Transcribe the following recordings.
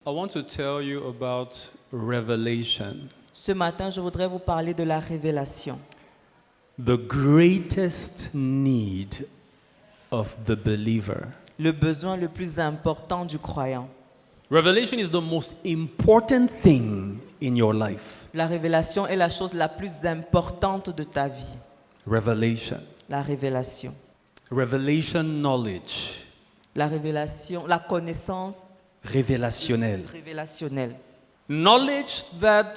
I want to tell you about revelation. Ce matin, je voudrais vous parler de la révélation. The greatest need of the believer. Le besoin le plus important du croyant. Revelation is the most important thing in your life. La révélation est la chose la plus importante de ta vie. Revelation. La révélation. Revelation knowledge. La révélation, la connaissance Révélationnel. révélationnelle. Knowledge that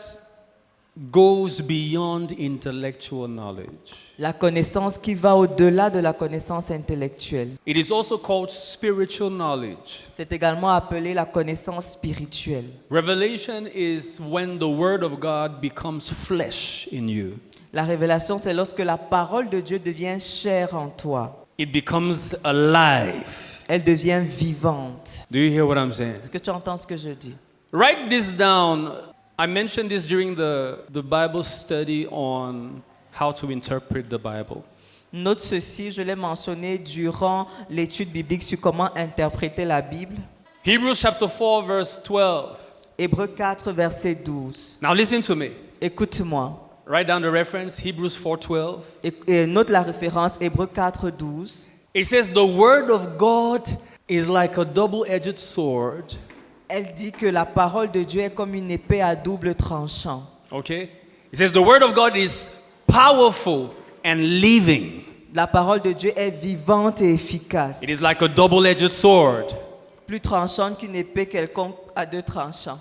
goes beyond intellectual knowledge. La connaissance qui va au-delà de la connaissance intellectuelle. It is also called spiritual knowledge. C'est également appelé la connaissance spirituelle. Revelation is when the word of God becomes flesh in you. La révélation, c'est lorsque la parole de Dieu devient chair en toi. It becomes alive. Elle devient vivante. Do you hear what I'm saying? Est-ce que tu entends ce que je dis? Write this down. I mentioned this during the Bible study on how to interpret the Bible. Note ceci, je l'ai mentionné durant l'étude biblique sur comment interpréter la Bible. Hebrews chapter 4 verse 12. Hébreux 4, verset 12. Now listen to me. Écoute-moi. Write down the reference, Hebrews 4:12. Et note la référence, Hébreux 4, 12. It says the word of God is like a double-edged sword. Elle dit que la parole de Dieu est comme une épée à double tranchant. Okay? It says the word of God is powerful and living. La parole de Dieu est vivante et efficace. It is like a double-edged sword. Plus tranchante qu'une épée quelconque à deux tranchants.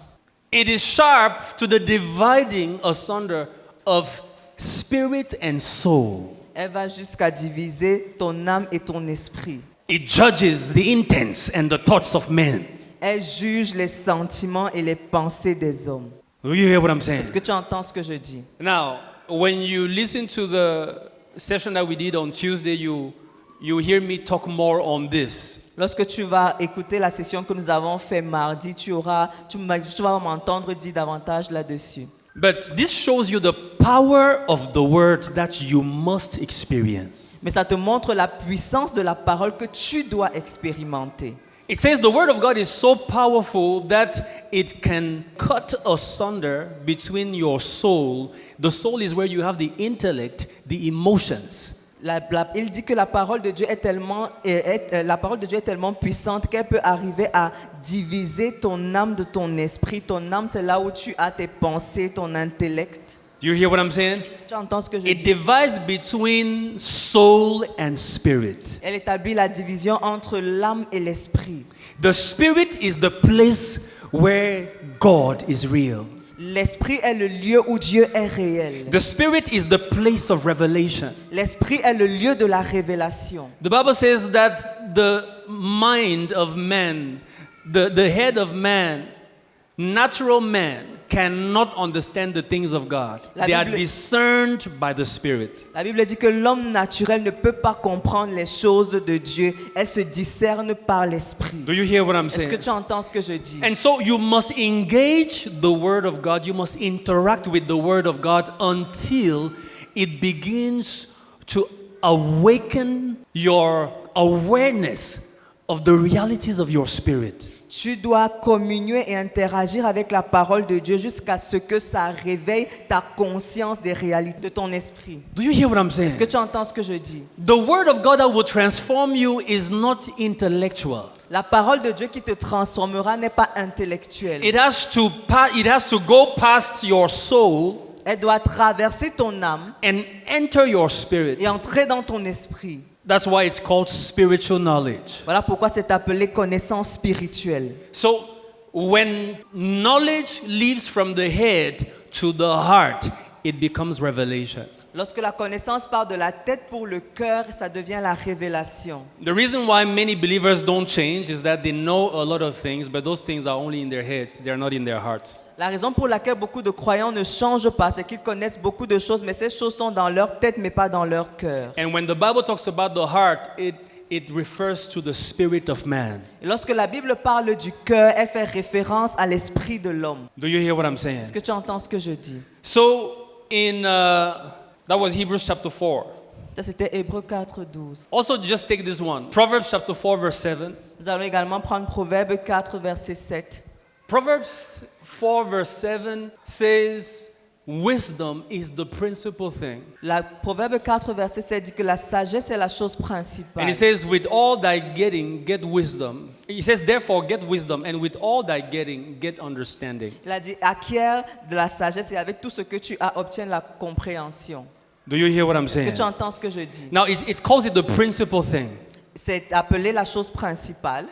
It is sharp to the dividing asunder of spirit and soul. Elle va jusqu'à diviser ton âme et ton esprit. It judges the intents and the thoughts of men. Elle juge les sentiments et les pensées des hommes. Do you hear what I'm saying? Est-ce que tu entends ce que je dis? Now, when you listen to the session that we did on Tuesday, you hear me talk more on this. Lorsque tu vas écouter la session que nous avons fait mardi, tu vas m'entendre dire davantage là-dessus. But this shows you the power of the word that you must experience. Mais ça te montre la puissance de la parole que tu dois expérimenter. It says the word of God is so powerful that it can cut asunder between your soul. The soul is where you have the intellect, the emotions. Il dit que la parole de Dieu est tellement puissante qu'elle peut arriver à diviser ton âme de ton esprit. Ton âme, c'est là où tu as tes pensées, ton intellect. Do you hear what I'm saying? Tu entends ce que je It dis? divides between soul and spirit. Elle établit la division entre l'âme et l'esprit. The spirit is the place where God is real. L'esprit est le lieu où Dieu est réel. The spirit is the place of revelation. L'esprit est le lieu de la révélation. The Bible says that the mind of man, the head of man, natural man, cannot understand the things of God. They are discerned by the Spirit. La Bible dit que l'homme naturel ne peut pas comprendre les choses de Dieu. Elles se discernent par l'esprit. Do you hear what I'm Est-ce saying? que tu entends ce que je dis? And so you must engage the Word of God. You must interact with the Word of God until it begins to awaken your awareness of the realities of your spirit. Tu dois communier et interagir avec la parole de Dieu jusqu'à ce que ça réveille ta conscience des réalités de ton esprit. Do you hear what I'm saying? Est-ce que tu entends ce que je dis? The Word of God that will transform you is not intellectual. La parole de Dieu qui te transformera n'est pas intellectuelle. It has to go past your soul Elle doit traverser ton âme and enter your spirit. et entrer dans ton esprit. That's why it's called spiritual knowledge. Voilà pourquoi c'est appelé connaissance spirituelle. So when knowledge leaves from the head to the heart, it becomes revelation. Lorsque la connaissance part de la tête pour le cœur, ça devient la révélation. The reason why many believers don't change is that they know a lot of things, but those things are only in their heads. They are not in their hearts. La raison pour laquelle beaucoup de croyants ne changent pas, c'est qu'ils connaissent beaucoup de choses, mais ces choses sont dans leur tête, mais pas dans leur cœur. And when the Bible talks about the heart, it refers to the spirit of man. Et lorsque la Bible parle du cœur, elle fait référence à l'esprit de l'homme. Do you hear what I'm saying? Est-ce que tu entends ce que je dis? So that was Hebrews chapter 4. Ça, c'était Hébreux 4, 12. Also, just take this one. Proverbs chapter 4, verse 7. Nous allons également prendre Proverbe 4, verset 7. Proverbs 4 verse 7 says, wisdom is the principal thing. La Proverbe 4, verset 7 dit que la sagesse est la chose And principale. it says, with all thy getting, get wisdom. He says, therefore, get wisdom, and with all thy getting, get understanding. Il a dit, acquiert de la sagesse et avec tout ce que tu as, obtiens la compréhension. Do you hear what I'm Est-ce que saying? tu entends ce que je dis? Now, it calls it the principal thing. C'est appelé la chose principale.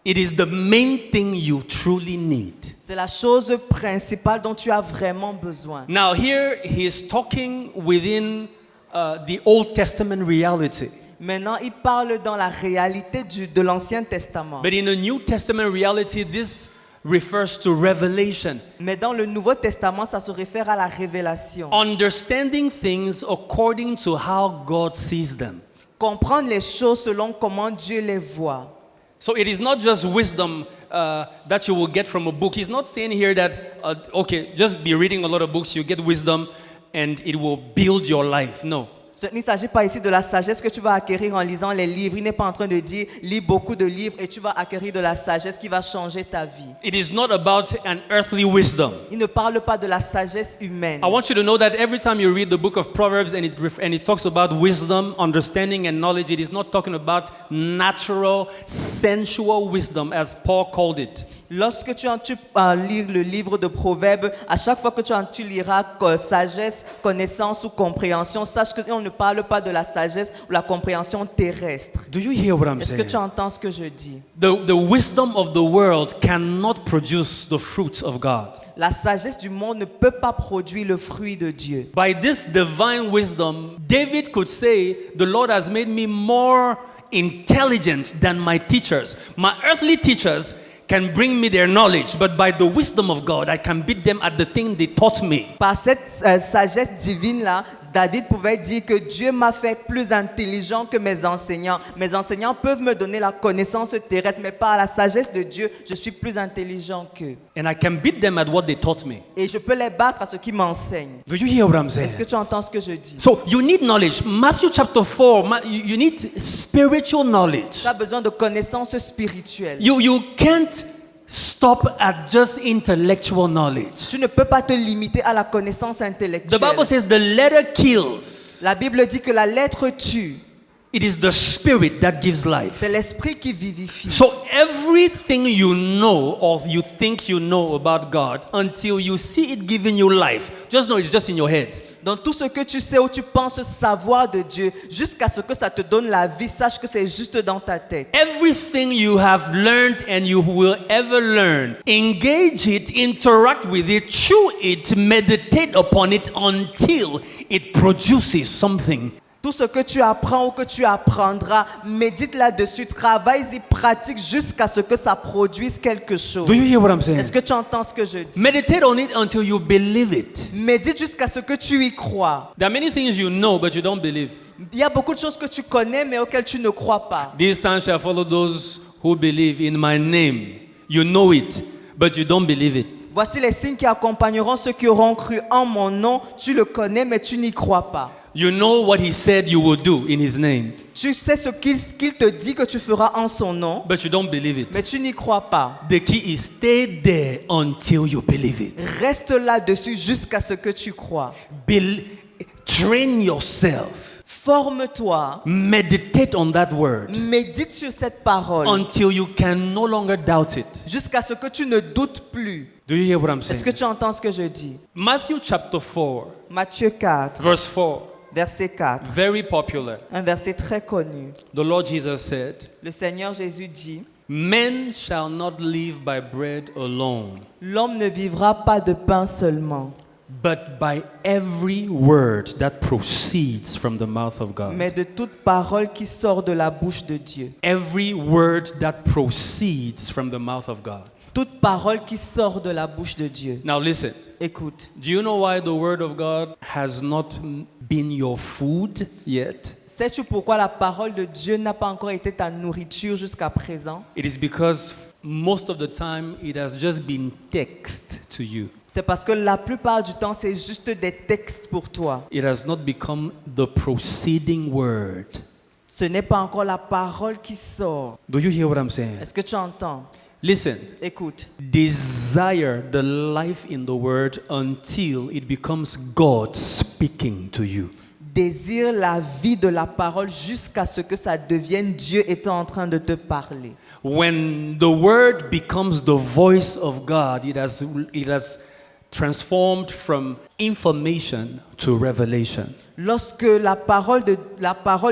It is the main thing you truly need. C'est la chose principale dont tu as vraiment besoin. Now, here he is talking within the Old Testament reality. Maintenant, il parle dans la réalité de l'Ancien Testament. But in the New Testament reality, this refers to revelation. Mais dans le Nouveau Testament, ça se réfère à la révélation. Understanding things according to how God sees them. Comprendre les choses selon comment Dieu les voit. So it is not just wisdom that you will get from a book. He's not saying here that, okay, just be reading a lot of books, you get wisdom, and it will build your life. No. Il ne s'agit pas ici de la sagesse que tu vas acquérir en lisant les livres. Il n'est pas en train de dire, lis beaucoup de livres et tu vas acquérir de la sagesse qui va changer ta vie. It is not about an earthly wisdom. Il ne parle pas de la sagesse humaine. I want you to know that every time you read the book of Proverbs and it talks about wisdom, understanding, and knowledge, it is not talking about natural, sensual wisdom, as Paul called it. Lorsque tu lis le livre de Proverbes, à chaque fois que tu liras sagesse, connaissance ou compréhension, sache qu'on ne parle pas de la sagesse ou la compréhension terrestre. Do you hear what I'm Est-ce que saying? tu entends ce que je dis? The wisdom of the world cannot produce the fruits of God. La sagesse du monde ne peut pas produire le fruit de Dieu. By this divine wisdom, David could say, the Lord has made me more intelligent than my teachers. My earthly teachers can bring me their knowledge, but by the wisdom of God, I can beat them at the thing they taught me. Par cette sagesse divine-là, David pouvait dire que Dieu m'a fait plus intelligent que mes enseignants. Mes enseignants peuvent me donner la connaissance terrestre, mais par la sagesse de Dieu, je suis plus intelligent qu'eux. And I can beat them at what they taught me. Et je peux les battre à ce qu'ils m'enseignent. Do you hear what I'm saying? Est-ce que tu entends ce que je dis? So you need knowledge. Matthew chapter 4, you need spiritual knowledge. Tu as besoin de connaissances spirituelles. You can't stop at just intellectual knowledge. Tu ne peux pas te limiter à la connaissance The intellectuelle. Bible says the letter kills. La Bible dit que la lettre tue. It is the spirit that gives life. C'est l'esprit qui vivifie. So everything you know or you think you know about God, until you see it giving you life, just know it's just in your head. Dans tout ce que tu sais ou tu penses savoir de Dieu, jusqu'à ce que ça te donne la vie, sache que c'est juste dans ta tête. Everything you have learned and you will ever learn, engage it, interact with it, chew it, meditate upon it until it produces something. Tout ce que tu apprends ou que tu apprendras, médite là-dessus, travaille-y, pratique jusqu'à ce que ça produise quelque chose. Do you hear what I'm saying? Est-ce que tu entends ce que je dis? Meditate on it until you believe it. Médite jusqu'à ce que tu y crois. There are many things you know but you don't believe. Il y a beaucoup de choses que tu connais mais auxquelles tu ne crois pas. These signs shall follow those who believe in my name. You know it, but you don't believe it. Voici les signes qui accompagneront ceux qui auront cru en mon nom. Tu le connais mais tu n'y crois pas. You know what he said you will do in his name, Tu sais ce qu'il te dit que tu feras en son nom, but you don't believe it. mais tu n'y crois pas. The key is stay there until you believe it. Reste là-dessus jusqu'à ce que tu crois. Train yourself. Forme-toi. Meditate on that word Médite sur cette parole until you can no longer doubt it. jusqu'à ce que tu ne doutes plus. Do you hear what I'm Est-ce saying? que tu entends ce que je dis? Matthew chapter 4, Matthieu 4, verse 4, verset 4, very popular. un verset très connu. The Lord Jesus said, Le Seigneur Jésus dit, men shall not live by bread alone, l'homme ne vivra pas de pain seulement, but by every word that proceeds from the mouth of God. mais de toute parole qui sort de la bouche de Dieu. Every word that proceeds from the mouth of God. Toute parole qui sort de la bouche de Dieu. Now listen, Écoute, do you know why the word of God has not been your food yet? sais-tu pourquoi la parole de Dieu n'a pas encore été ta nourriture jusqu'à présent? It is because most of the time it has just been text to you. C'est parce que la plupart du temps, c'est juste des textes pour toi. It has not become the proceeding word. Ce n'est pas encore la parole qui sort. Do you hear what I'm saying? Est-ce que tu entends? Listen. Écoute, Desire the life in the word until it becomes God speaking to you. désire la vie de la parole jusqu'à ce que ça devienne Dieu étant en train de te parler. When the word becomes the voice of God, it has transformed from information to revelation. Lorsque la parole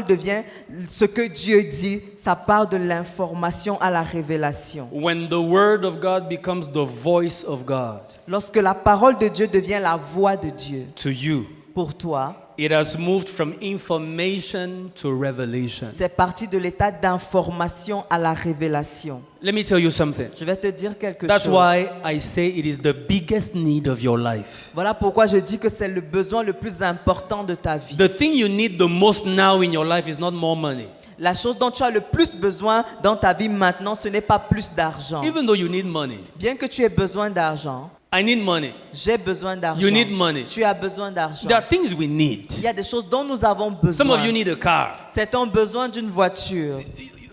devient ce que Dieu dit, ça part de l'information à la révélation. When the word of God becomes the voice of God Lorsque la parole de Dieu devient la voix de Dieu to you, pour toi, it has moved from information to revelation. c'est parti de l'état d'information à la révélation. Let me tell you something. Je vais te dire quelque That's chose. why I say it is the biggest need of your life. Voilà pourquoi je dis que c'est le besoin le plus important de ta vie. The thing you need the most now in your life is not more money. La chose dont tu as le plus besoin dans ta vie maintenant, ce n'est pas plus d'argent. Even though you need money, Bien que tu aies besoin d'argent, I need money. j'ai besoin d'argent. You need money. Tu as besoin d'argent. There are things we need. Il y a des choses dont nous avons besoin. Some of you need a car. C'est ton besoin d'une voiture.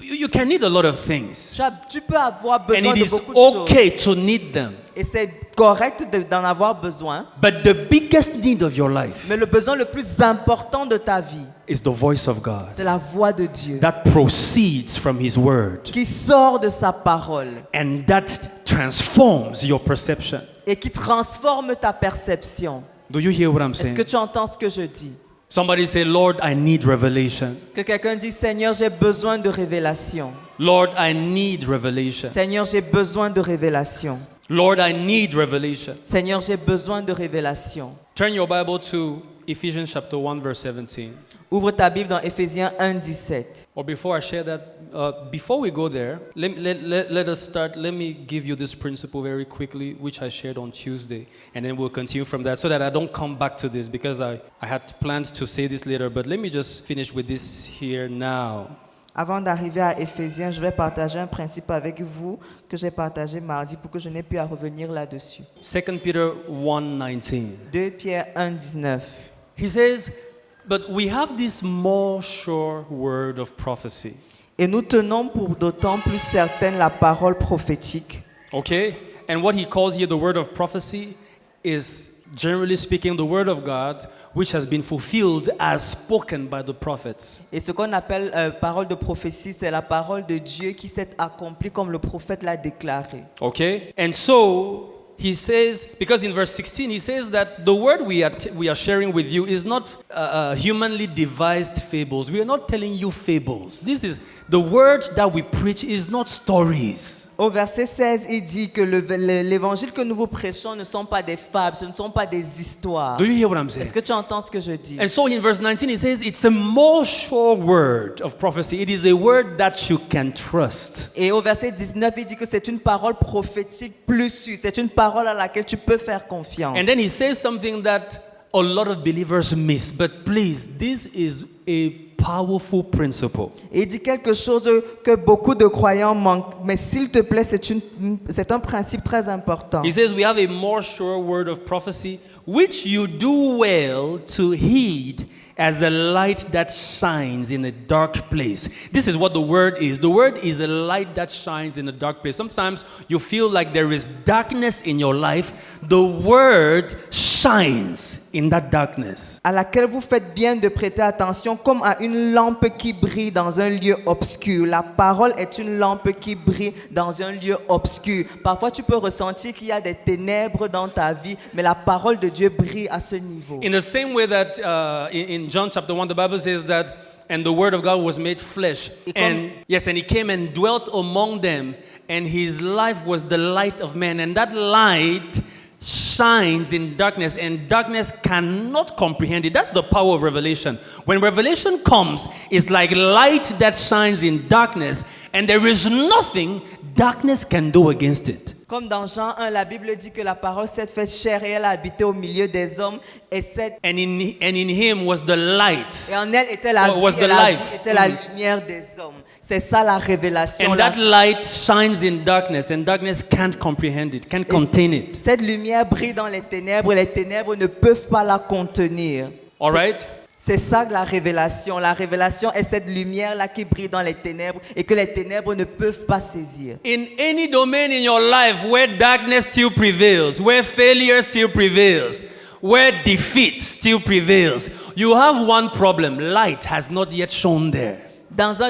You can need a lot of things. Tu peux avoir And besoin it de is beaucoup de choses. okay to need them. Et c'est correct d'en avoir besoin. But the biggest need of your life Mais le besoin le plus important de ta vie, is the voice of God c'est la voix de Dieu that proceeds from His Word qui sort de sa parole and that transforms your perception. et qui transforme ta perception. Do you hear what I'm Est-ce saying? que tu entends ce que je dis? Somebody say, Lord, I need revelation. Que quelqu'un dise, Seigneur, j'ai besoin de révélation. Lord, I need revelation. Seigneur, j'ai besoin de révélation. Lord, I need revelation. Seigneur, j'ai besoin de révélation. Turn your Bible to Ephesians chapter 1, verse 17. Ouvre ta Bible dans Éphésiens 1, 17. Or before I share that, before we go there, let us start. Let me give you this principle very quickly, which I shared on Tuesday, and then we'll continue from that so that I don't come back to this because I had planned to say this later, but let me just finish with this here now. Avant d'arriver à Éphésiens, je vais partager un principe avec vous que j'ai partagé mardi pour que je n'ai plus à revenir là-dessus. 2 Peter 1:19. 2 Pierre 1, 19. He says, but we have this more sure word of prophecy. Et nous tenons pour d'autant plus certaine la parole prophétique. Okay? And what he calls here the word of prophecy is, generally speaking, the word of God which has been fulfilled as spoken by the prophets. Et ce qu'on appelle parole de prophétie, c'est la parole de Dieu qui s'est accomplie comme le prophète l'a déclaré. Okay? And so he says, because in verse 16 he says that the word we are sharing with you is not humanly devised fables. We are not telling you fables. This is the word that we preach is not stories. Au verset 16, il dit que l'évangile que nous vous prêchons ne sont pas des fables, ce ne sont pas des histoires. Do you hear what I'm saying? Est-ce que tu entends ce que je dis? And so in verse 19 he says it's a more sure word of prophecy. It is a word that you can trust. Et au verset 19, il dit que c'est une parole prophétique plus sûre. C'est une parole à laquelle tu peux faire confiance. And then he says something that a lot of believers miss. But please, this is a powerful principle. Et il dit quelque chose que beaucoup de croyants manquent. Mais s'il te plaît, c'est un principe très important. He says we have a more sure word of prophecy, which you do well to heed as a light that shines in a dark place. This is what the word is. The word is a light that shines in a dark place. Sometimes you feel like there is darkness in your life. The word shines in that darkness. À laquelle vous faites bien de prêter attention comme à une lampe qui brille dans un lieu obscur. La parole est une lampe qui brille dans un lieu obscur. Parfois, tu peux ressentir qu'il y a des ténèbres dans ta vie, mais la parole de Dieu brille à ce niveau. In the same way that in John chapter 1, the Bible says that, and the word of God was made flesh. And yes, and he came and dwelt among them, and his life was the light of men. And that light shines in darkness, and darkness cannot comprehend it. That's the power of revelation. When revelation comes, it's like light that shines in darkness, and there is nothing darkness can do against it. Comme dans Jean 1, la Bible dit que la parole s'est faite chair et elle a habité au milieu des hommes. And in him was the light. Et en elle était la vie, was the et la life. vie était la lumière des hommes. C'est ça la révélation. And that light shines in darkness, and darkness can't comprehend it, can't contain it. Cette lumière brille dans les ténèbres et les ténèbres ne peuvent pas la contenir. All right? C'est ça la révélation. La révélation est cette lumière-là qui brille dans les ténèbres et que les ténèbres ne peuvent pas saisir. In any domain in your life where darkness still prevails, where failure still prevails, where defeat still prevails, you have one problem. Light has not yet shone there. Dans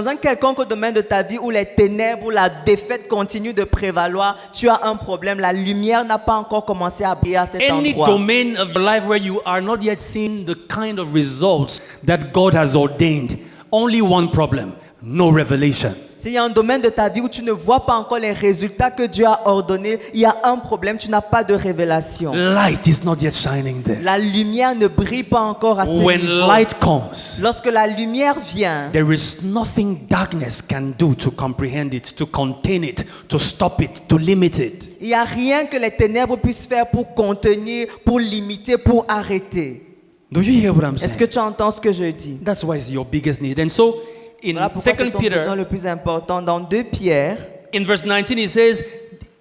un quelconque domaine de ta vie où les ténèbres, où la défaite continue de prévaloir, tu as un problème. La lumière n'a pas encore commencé à briller à cet Any endroit. domain of your life where you are not yet seeing the kind of results that God has ordained, only one problem: no revelation. S'il y a un domaine de ta vie où tu ne vois pas encore les résultats que Dieu a ordonnés, il y a un problème, tu n'as pas de révélation. Light is not yet shining there. La lumière ne brille pas encore à ce When niveau. light comes, Lorsque la lumière vient, there is nothing darkness can do to comprehend it, to contain it, to stop it, to limit it. il n'y a rien que les ténèbres puissent faire pour contenir, pour limiter, pour arrêter. Do you hear what I'm Est-ce saying? que tu entends ce que je dis? That's why it's your biggest need. And so, in Voilà pourquoi 2 c'est ton besoin Peter, le plus important. Dans 2 Pierre, in verse 19, it says,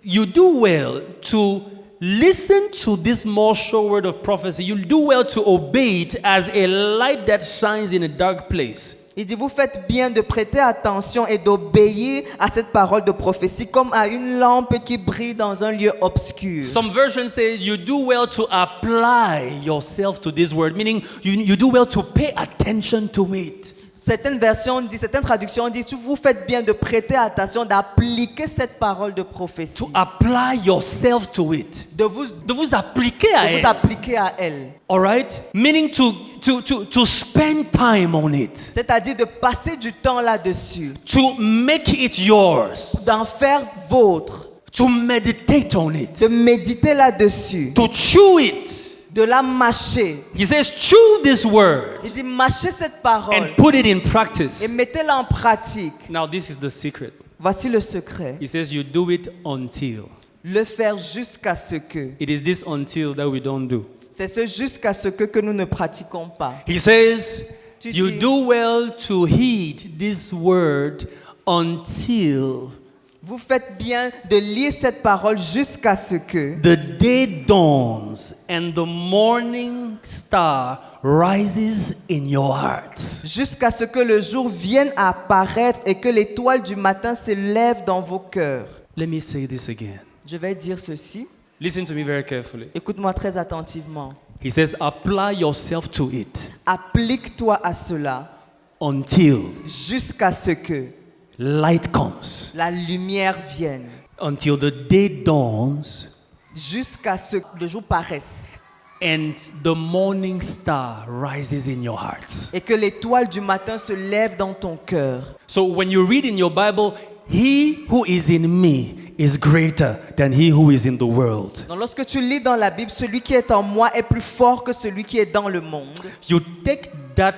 you do well to listen to this more sure word of prophecy. You do well to obey it as a light that shines in a dark place. il dit, vous faites bien de prêter attention et d'obéir à cette parole de prophétie comme à une lampe qui brille dans un lieu obscur. Some version says you do well to apply yourself to this word, meaning you do well to pay attention to it. Certaines traductions disent, vous faites bien de prêter attention, d'appliquer cette parole de prophétie, To apply yourself to it. de vous De vous appliquer à elle. appliquer à elle. All right? Meaning to spend time on it. C'est-à-dire de passer du temps là-dessus, To make it yours. d'en faire vôtre, To meditate on it. de méditer là-dessus, To chew it. de la mâcher. He says, chew this word Il dit, mâchez cette parole and put it in et practice. mettez-la en pratique. Now, this is the secret. Voici le secret. He says, you do it until. Le faire jusqu'à ce que. It is this until that we don't do. C'est ce jusqu'à ce que nous ne pratiquons pas. He says, Tu you dis- do well to heed this word until Vous faites bien de lire cette parole jusqu'à ce que the day dawns and the morning star rises in your hearts. jusqu'à ce que le jour vienne à apparaître et que l'étoile du matin se lève dans vos cœurs. Let me say this again. Je vais dire ceci. Listen to me very carefully. Écoute-moi très attentivement. He says, apply yourself to it Applique-toi à cela until jusqu'à ce que light comes, la lumière vienne, until the day dawns jusqu'à ce que le jour paraisse and the morning star rises in your hearts. et que l'étoile du matin se lève dans ton cœur. So when you read in your Bible, he who is in me is greater than he who is in the world. Donc lorsque tu lis dans la Bible, celui qui est en moi est plus fort que celui qui est dans le monde. You take that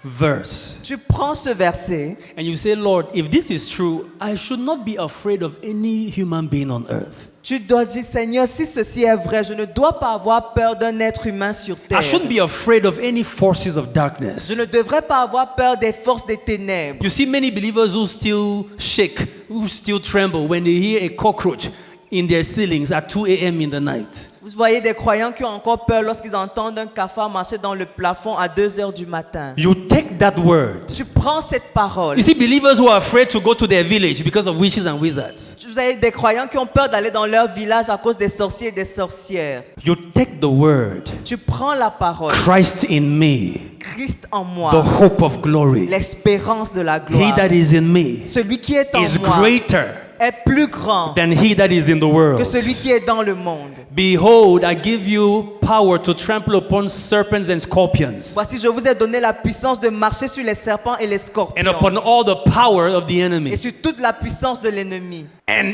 verse Tu prends ce verset and you say, Lord, if this is true, I should not be afraid of any human being on earth. Tu dois dire, Seigneur, si ceci est vrai, je ne dois pas avoir peur d'un être humain sur terre. I shouldn't be afraid of any forces of darkness. Je ne devrais pas avoir peur des forces des ténèbres. You see many believers who still shake, who still tremble when they hear a cockroach in their ceilings at 2 a.m. in the night. Vous voyez des croyants qui ont encore peur lorsqu'ils entendent un cafard marcher dans le plafond à 2 heures du matin. You take that word. Tu prends cette parole. You see believers who are afraid to go to their village because of witches and wizards. Vous avez des croyants qui ont peur d'aller dans leur village à cause des sorciers et des sorcières. You take the word, Tu prends la parole. Christ in me, Christ en the moi, hope of glory. l'espérance de la He gloire. that is in me Celui qui est en is moi greater est plus grand than he that is in the world. que celui qui est dans le monde. Behold, I give you power to trample upon serpents and scorpions, Voici, je vous ai donné la puissance de marcher sur les serpents et les and scorpions upon all the power of the et enemy. sur toute la puissance de l'ennemi. And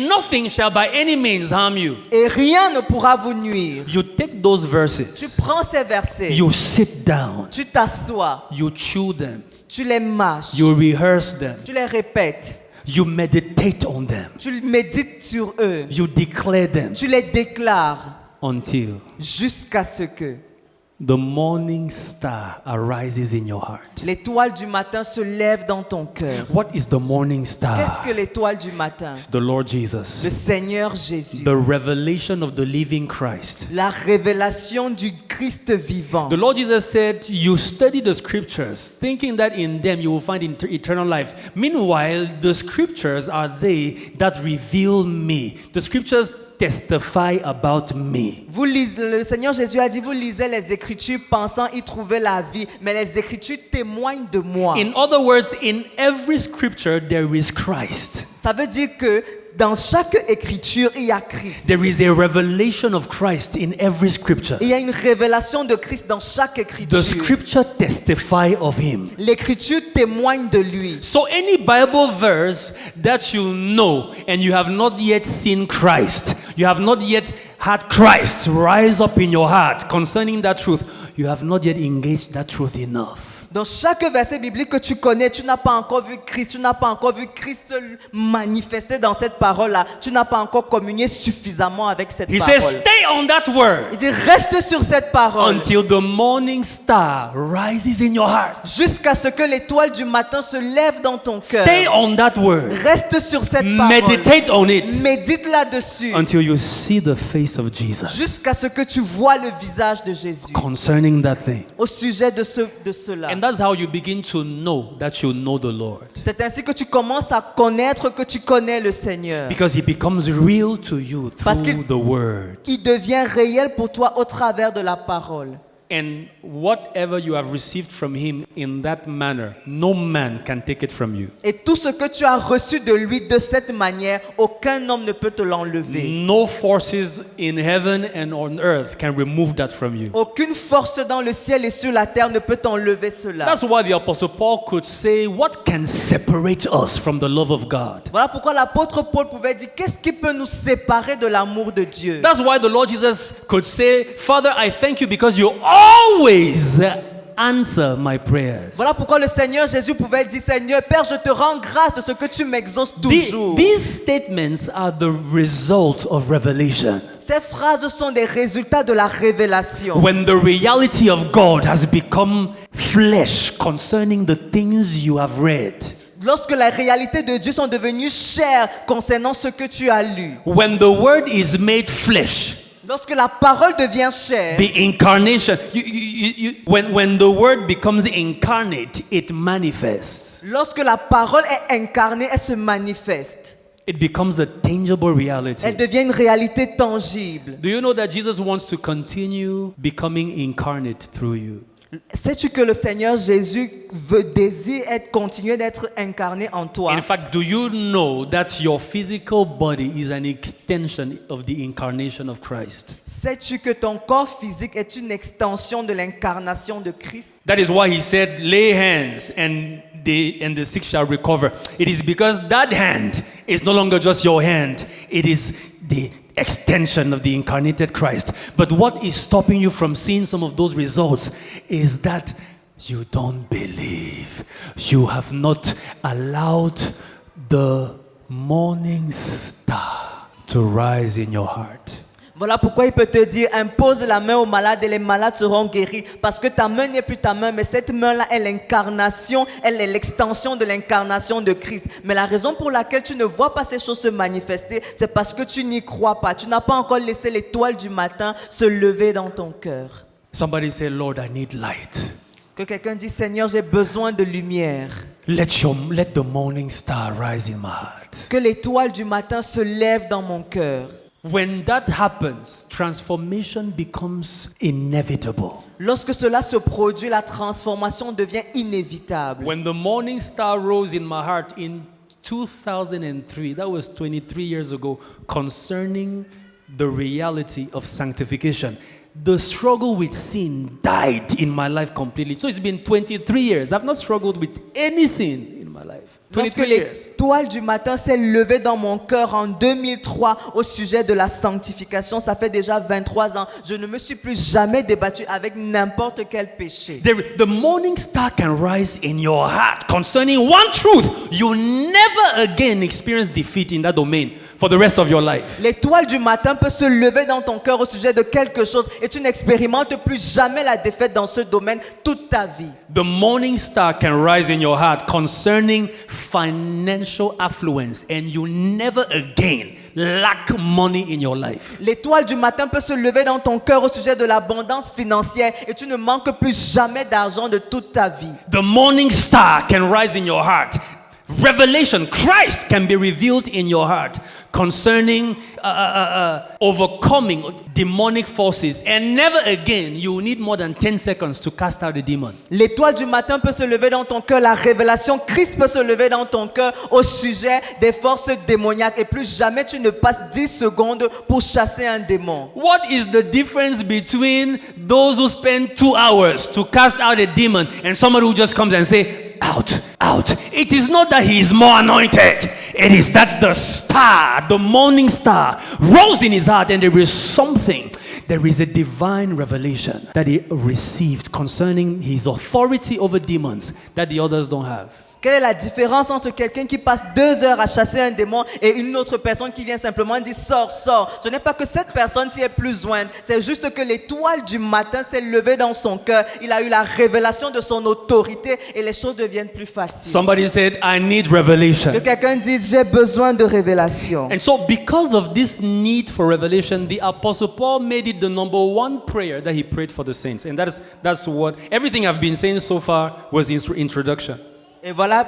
nothing shall by any means harm you. Et rien ne pourra vous nuire. You take those Tu verses, prends ces versets, you sit down, tu t'assois, you chew them, tu les mâches, you rehearse them, tu les répètes, you meditate on them, tu médites sur eux, you declare them tu les déclares until jusqu'à ce que the morning star arises in your heart. l'étoile du matin se lève dans ton cœur. What is the morning Qu'est-ce star? que l'étoile du matin? The Lord Jesus, Le Seigneur Jésus. the revelation of the living Christ, La révélation du Christ vivant. The Lord Jesus said, you study the scriptures, thinking that in them you will find eternal life. Meanwhile, the scriptures are they that reveal me. The scriptures testify about me. Vous lisez, le Seigneur Jésus a dit, vous lisez les Écritures pensant y trouver la vie, mais les Écritures témoignent de moi. In other words, in every scripture there is Christ. Ça veut dire que dans chaque écriture, il y a Christ. There is a revelation of Christ in every scripture. Il y a une révélation de Christ dans chaque écriture. The scripture testify of him. L'écriture témoigne de lui. So any Bible verse that you know and you have not yet seen Christ, you have not yet had Christ rise up in your heart concerning that truth, you have not yet engaged that truth enough. Dans chaque verset biblique que tu connais, tu n'as pas encore vu Christ, tu n'as pas encore vu Christ manifester dans cette parole-là. Tu n'as pas encore communié suffisamment avec cette He parole. says, stay on that word Il dit, reste sur cette parole until the morning star rises in your heart. jusqu'à ce que l'étoile du matin se lève dans ton cœur. Stay on that word. Reste sur cette parole. Meditate on it Médite là-dessus until you see the face of Jesus jusqu'à ce que tu vois le visage de Jésus concerning that thing. au sujet de cela. And that's how you begin to know that you know the Lord. C'est ainsi que tu commences à connaître que tu connais le Seigneur. Because he becomes real to you Parce through qu'il- the word. Il devient réel pour toi au travers de la parole. And whatever you have received from him in that manner, no man can take it from you. Et tout ce que tu as reçu de lui de cette manière, aucun homme ne peut te l'enlever. No forces in heaven and on earth can remove that from you. Aucune force dans le ciel et sur la terre ne peut t'enlever cela. That's why the Apostle Paul could say, what can separate us from the love of God? Voilà pourquoi l'apôtre Paul pouvait dire, qu'est-ce qui peut nous séparer de l'amour de Dieu? That's why the Lord Jesus could say, Father, I thank you because you always answer my prayers. Voilà pourquoi le Seigneur Jésus pouvait dire, Seigneur, Père, je te rends grâce de ce que tu m'exauces toujours. These statements are the result of revelation. Ces phrases sont des résultats de la révélation. When the reality of God has become flesh concerning the things you have read. Lorsque la réalité de Dieu sont devenues chères concernant ce que tu as lu. When the word is made flesh. Lorsque la parole devient chère. The incarnation. When the word becomes incarnate, it manifests. Lorsque la parole est incarnée, elle se manifeste. It becomes a tangible reality. Elle devient une réalité tangible. Do you know that Jesus wants to continue becoming incarnate through you? Sais-tu que le Seigneur Jésus désire continuer d'être incarné en toi? In fact, do you know that your physical body is an extension of the incarnation of Christ? Sais-tu que ton corps physique est une extension de l'incarnation de Christ? That is why he said, lay hands and the sick shall recover. It is because that hand is no longer just your hand. It is the extension of the incarnated Christ. But what is stopping you from seeing some of those results is that you don't believe. You have not allowed the morning star to rise in your heart. Voilà pourquoi il peut te dire, impose la main aux malades et les malades seront guéris. Parce que ta main n'est plus ta main, mais cette main-là est l'incarnation, elle est l'extension de l'incarnation de Christ. Mais la raison pour laquelle tu ne vois pas ces choses se manifester, c'est parce que tu n'y crois pas. Tu n'as pas encore laissé l'étoile du matin se lever dans ton cœur. Somebody say, Lord, I need light. Que quelqu'un dise, Seigneur, j'ai besoin de lumière. Let the morning star rise in my heart. Que l'étoile du matin se lève dans mon cœur. When that happens, transformation becomes inevitable. Lorsque cela se produit, la transformation devient inévitable. When the morning star rose in my heart in 2003, that was 23 years ago, concerning the reality of sanctification, the struggle with sin died in my life completely. So it's been 23 years. I've not struggled with any sin in my life. Lorsque 23 years. l'étoile du matin s'est levée dans mon cœur en 2003 au sujet de la sanctification, ça fait déjà 23 ans, je ne me suis plus jamais débattu avec n'importe quel péché. The morning star can rise in your heart concerning one truth. You never again experience defeat in that domain for the rest of your life. L'étoile du matin peut se lever dans ton cœur au sujet de quelque chose et tu n'expérimentes plus jamais la défaite dans ce domaine toute ta vie. The morning star can rise in your heart concerning financial affluence, and you never again lack money in your life. L'étoile du matin peut se lever dans ton cœur au sujet de l'abondance financière et tu ne manques plus jamais d'argent de toute ta vie. The morning star can rise in your heart. Revelation, Christ can be revealed in your heart concerning overcoming demonic forces. And never again you will need more than 10 seconds to cast out a demon. L'étoile du matin peut se lever dans ton cœur, la révélation Christ peut se lever dans ton cœur au sujet des forces démoniaques et plus jamais tu ne passes 10 secondes pour chasser un démon. What is the difference between those who spend 2 hours to cast out a demon and somebody who just comes and say, out, out? It is not that he is more anointed. It is that the star, the morning star, rose in his heart and there is something. There is a divine revelation that he received concerning his authority over demons that the others don't have. Quelle est la différence entre quelqu'un qui passe 2 heures à chasser un démon et une autre personne qui vient simplement dire sors, sors? Ce n'est pas que cette personne-ci est plus jointe, c'est juste que l'étoile du matin s'est levée dans son cœur. Il a eu la révélation de son autorité et les choses deviennent plus faciles. Somebody said, I need revelation. Que quelqu'un dise j'ai besoin de révélation. And so, because of this need for revelation, the Apostle Paul made it the number one prayer that he prayed for the saints. And that's what everything I've been saying so far was introduction. Et voilà,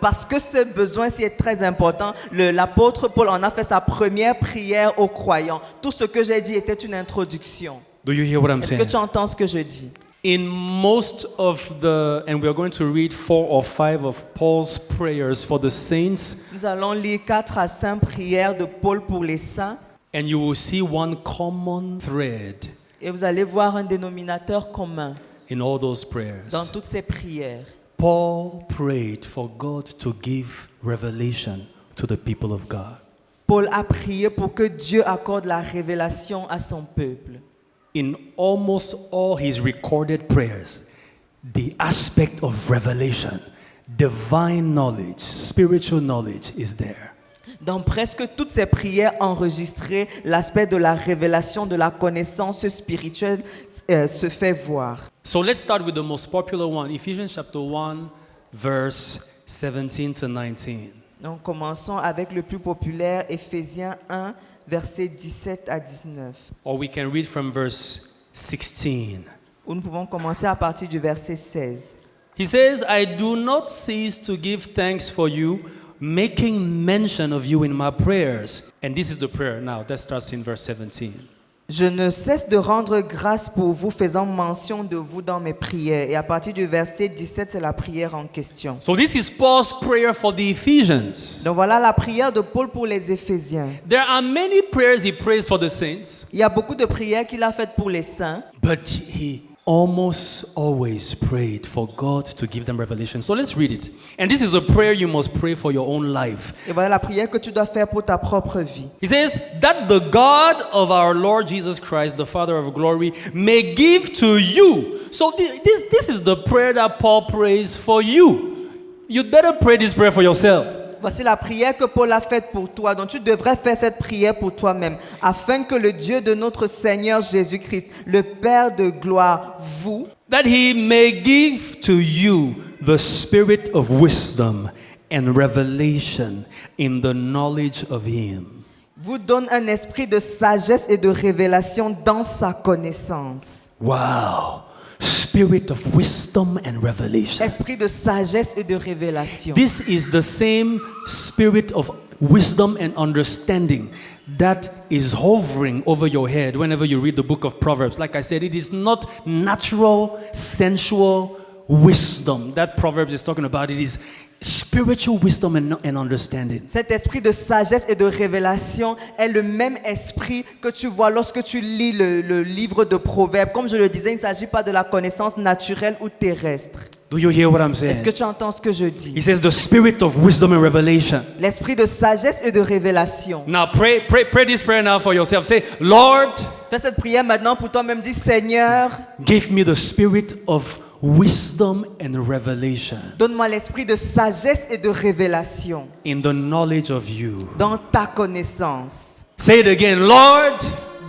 parce que ce besoin-ci est très important, l'apôtre Paul en a fait sa première prière aux croyants. Tout ce que j'ai dit était une introduction. Do you hear what I'm Est-ce que saying? tu entends ce que je dis? In most of and we are going to read 4 or 5 of Paul's prayers for the saints, Nous allons lire 4 à 5 prières de Paul pour les saints. and you will see one common thread Et vous allez voir un dénominateur commun in all those prayers. dans toutes ces prières. Paul prayed for God to give revelation to the people of God. Paul a prié pour que Dieu accorde la révélation à son peuple. In almost all his recorded prayers, the aspect of revelation, divine knowledge, spiritual knowledge is there. Dans presque toutes ces prières enregistrées, l'aspect de la révélation, de la connaissance spirituelle se fait voir. So let's start with the most popular one, Ephesians chapter 1, verse 17 to 19. Donc commençons avec le plus populaire, Éphésiens 1, versets 17 à 19. Or we can read from verse 16. Ou nous pouvons commencer à partir du verset 16. He says, I do not cease to give thanks for you, making mention of you in my prayers. And this is the prayer now. That starts in verse 17. Je ne cesse de rendre grâce pour vous, faisant mention de vous dans mes prières. Et à partir du verset 17, c'est la prière en question. So this is Paul's prayer for the Ephesians. Donc voilà la prière de Paul pour les Éphésiens. There are many prayers he prays for the saints, Il y a beaucoup de prières qu'il a faites pour les saints, but he almost always prayed for God to give them revelation. So let's read it. And this is a prayer you must pray for your own life. et voilà la prière que tu dois faire pour ta propre vie. He says, that the God of our Lord Jesus Christ, the Father of glory, may give to you. So this is the prayer that Paul prays for you. You'd better pray this prayer for yourself. Voici la prière que Paul a faite pour toi. Donc tu devrais faire cette prière pour toi-même, afin que le Dieu de notre Seigneur Jésus-Christ, le Père de gloire, vous, That he may give to you the spirit of wisdom and revelation in the knowledge of him. vous donne un esprit de sagesse et de révélation dans sa connaissance. Wow. Spirit of wisdom and revelation. Esprit de sagesse et de révélation. This is the same spirit of wisdom and understanding that is hovering over your head whenever you read the book of Proverbs. Like I said, it is not natural, sensual wisdom that Proverbs is talking about. It is spiritual wisdom and understanding. Cet esprit de sagesse et de révélation est le même esprit que tu vois lorsque tu lis le livre de Proverbes. Comme je le disais, il ne s'agit pas de la connaissance naturelle ou terrestre. Do you hear what I'm saying? Est-ce que tu entends ce que je dis? He says the spirit of wisdom and revelation. L'esprit de sagesse et de révélation. Now pray this prayer now for yourself. Say, Lord, Fais cette prière maintenant pour toi-même. Dis, Seigneur, give me the spirit of wisdom and revelation donne-moi l'esprit de sagesse et de révélation in the knowledge of you. dans ta connaissance. Say it again. Lord,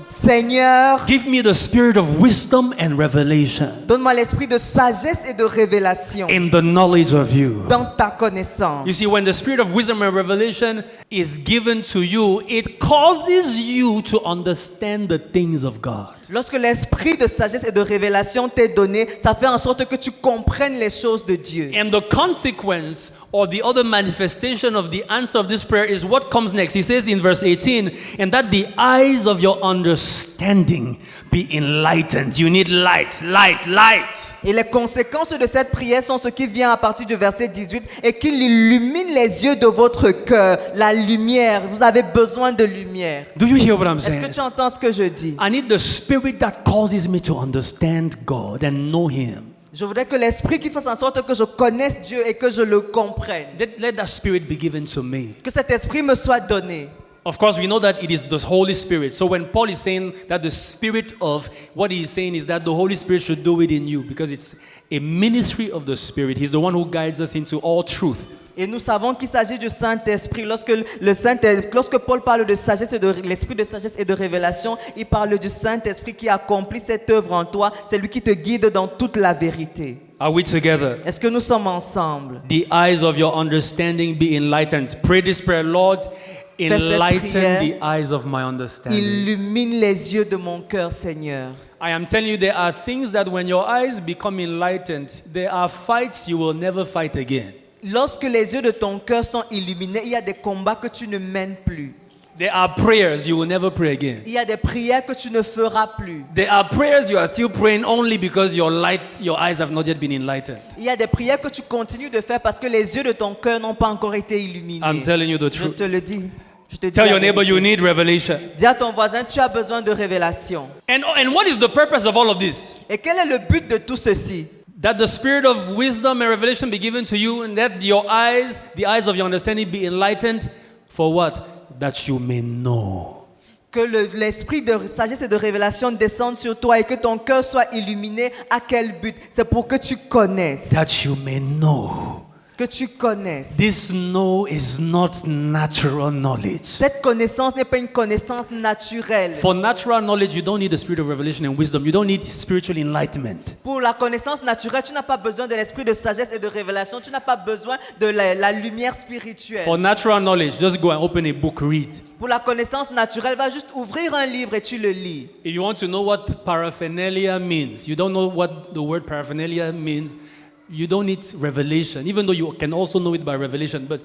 Seigneur, give me the spirit of wisdom and revelation donne-moi l'esprit de sagesse et de révélation in the knowledge of you. dans ta connaissance. You see, when the spirit of wisdom and revelation is given to you, it causes you to understand the things of God. Lorsque l'esprit de sagesse et de révélation t'est donné, ça fait en sorte que tu comprennes les choses de Dieu. And the consequence or the other manifestation of the answer of this prayer is what comes next. He says in verse 18, and that the eyes of your understanding be enlightened. You need light, light, light. Et les conséquences de cette prière sont ce qui vient à partir du verset 18 et qu'il illumine les yeux de votre cœur, la lumière. Vous avez besoin de lumière. Do you hear what I'm Est-ce que saying? tu entends ce que je dis? I need the spirit that causes me to understand God and know Him. Je voudrais que l'esprit qui fasse en sorte que je connaisse Dieu et que je le comprenne. Let that spirit be given to me. Que cet esprit me soit donné. Of course, we know that it is the Holy Spirit. So when Paul is saying that the spirit of, what he is saying is that the Holy Spirit should do it in you because it's a ministry of the Spirit. He's the one who guides us into all truth. Et nous savons qu'il s'agit du Saint-Esprit. Lorsque Paul parle de sagesse et de l'esprit de sagesse et de révélation, il parle du Saint-Esprit qui accomplit cette œuvre en toi. C'est lui qui te guide dans toute la vérité. Are we together? Est-ce que nous sommes ensemble? The eyes of your understanding be enlightened. Pray this prayer, Lord, cette enlighten prière. the eyes of my understanding. Illumine les yeux de mon cœur, Seigneur. I am telling you, there are things that when your eyes become enlightened, there are fights you will never fight again. Lorsque les yeux de ton cœur sont illuminés, il y a des combats que tu ne mènes plus. There are prayers you will never pray again. Il y a des prières que tu ne feras plus. There are prayers you are still praying only because your eyes have not yet been enlightened. Il y a des prières que tu continues de faire parce que les yeux de ton cœur n'ont pas encore été illuminés. I'm telling you the Je truth. te le dis. Je te dis Tell la your neighbor you vérité. need revelation. Dis à ton voisin, tu as besoin de révélation. And what is the purpose of all of this? Et quel est le but de tout ceci? That the spirit of wisdom and revelation be given to you, and that your eyes, the eyes of your understanding, be enlightened. For what? That you may know. Que l'esprit de sagesse et de révélation descende sur toi et que ton cœur soit illuminé. À quel but? C'est pour que tu connaisses. That you may know. Que tu connaisses. This know is not natural knowledge. Cette connaissance n'est pas une connaissance naturelle. For natural knowledge, you don't need the spirit of revelation and wisdom. You don't need spiritual enlightenment. Pour la connaissance naturelle, tu n'as pas besoin de l'esprit de sagesse et de révélation. Tu n'as pas besoin de la lumière spirituelle. For natural knowledge, just go and open a book, read. Pour la connaissance naturelle, va juste ouvrir un livre et tu le lis. If you want to know what paraphernalia means, you don't know what the word paraphernalia means, you don't need revelation, even though you can also know it by revelation. But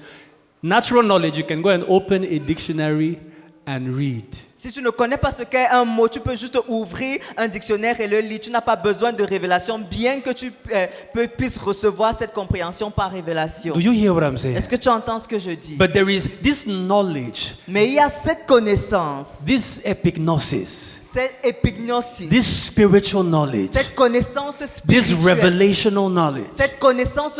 natural knowledge, you can go and open a dictionary and read. Si tu ne connais pas ce qu'est un mot, tu peux juste ouvrir un dictionnaire et le lire. Tu n'as pas besoin de révélation, bien que tu puisses recevoir cette compréhension par révélation. Do you hear what I'm saying? Est-ce que tu entends ce que je dis? But there is this knowledge, Mais il y a cette connaissance, this epignosis, cette épignosis, this spiritual knowledge, cette connaissance this spirituelle, revelational knowledge cette connaissance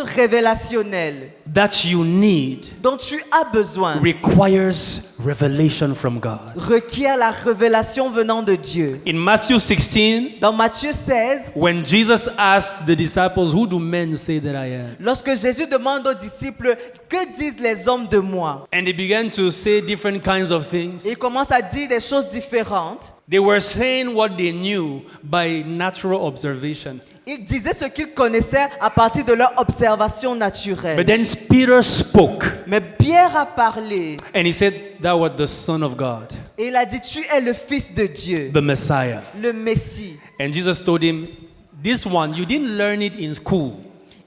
révélationnelle that you need dont tu as besoin requires revelation from God. requiert la révélation venant de Dieu. In Matthew 16, Dans Matthieu 16, when Jesus asked the disciples, "Who do men say that I am?" lorsque Jésus demande aux disciples, que disent les hommes de moi? And they began to say different kinds of things. Ils commencent à dire des choses différentes. They were saying what they knew by natural observation. Ils disaient ce qu'ils connaissaient à partir de leur observation But naturelle. then Peter spoke Mais Pierre a parlé and he said, "Thou art the Son of God, et il a dit, tu es le Fils de Dieu, the Messiah." le Messie. And Jesus told him, "This one, you didn't learn it in school.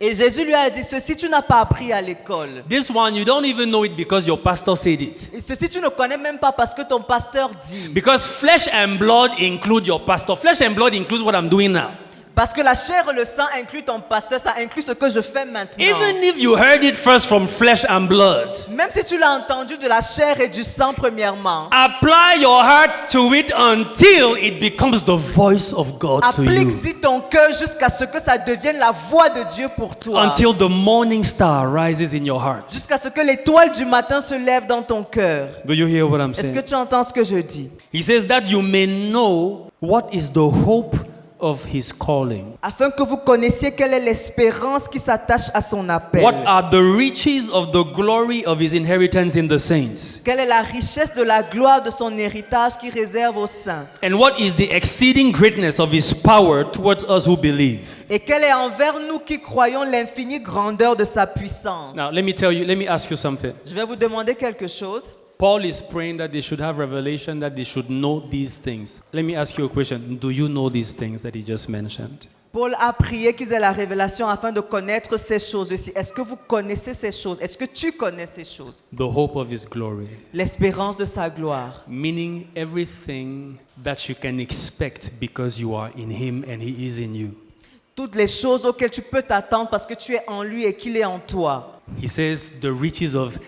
Et Jésus lui a dit, ceci tu n'as pas appris à l'école. This one, you don't even know it because your pastor said it. Et ceci tu ne connais même pas parce que ton pasteur dit. Because flesh and blood include your pastor. Flesh and blood includes what I'm doing now. Parce que la chair et le sang incluent ton pasteur, ça inclut ce que je fais maintenant. Even if you heard it first from flesh and blood, Même si tu l'as entendu de la chair et du sang premièrement, apply your heart to it until it becomes the voice of God to you. applique-y ton cœur jusqu'à ce que ça devienne la voix de Dieu pour toi. Until the morning star rises in your heart. Jusqu'à ce que l'étoile du matin se lève dans ton cœur. Do you hear what I'm Est-ce que saying? tu entends ce que je dis? He says that you may know what is the hope of his calling. Afin que vous connaissiez quelle est l'espérance qui s'attache à son appel. What are the riches of the glory of his inheritance in the saints? Quelle est la richesse de la gloire de son héritage qui réserve aux saints? And what is the exceeding greatness of his power towards us who believe? Et quelle est envers nous qui croyons l'infinie grandeur de sa puissance? Now, let me ask you something. Je vais vous demander quelque chose. Paul is praying that they should have revelation, that they should know these things. Let me ask you a question. Do you know these things that he just mentioned? Paul a prié qu'ils aient la révélation afin de connaître ces choses-ci. Est-ce que vous connaissez ces choses? Est-ce que tu connais ces choses? The hope of his glory. L'espérance de sa gloire. Meaning everything that you can expect because you are in him and he is in you. Toutes les choses auxquelles tu peux t'attendre parce que tu es en lui et qu'il est en toi. He says the riches of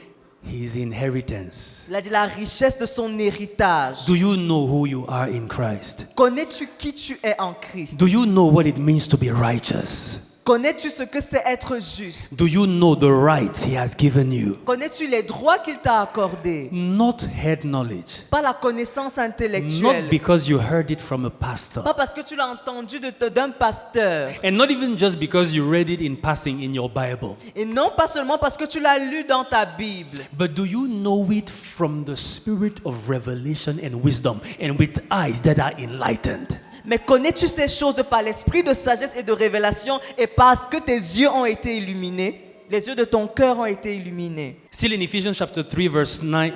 his inheritance. Il a dit la richesse de son héritage. Do you know who you are in Christ? Connais-tu qui tu es en Christ? Do you know what it means to be righteous? Connais-tu ce que c'est être juste? Do you know the rights he has given you? Connais-tu les droits qu'il t'a accordés? Not head knowledge. Pas la connaissance Not intellectuelle. because you heard it from a pastor. Pas parce que tu l'as entendu d'un pasteur. And not even just because you read it in passing in your Bible. Et non pas seulement parce que tu l'as lu dans ta Bible. But do you know it from the spirit of revelation and wisdom and with eyes that are enlightened? Mais connais-tu ces choses par l'esprit de sagesse et de révélation et parce que tes yeux ont été illuminés? Les yeux de ton cœur ont été illuminés. Still in Ephesians chapter 3 verse 9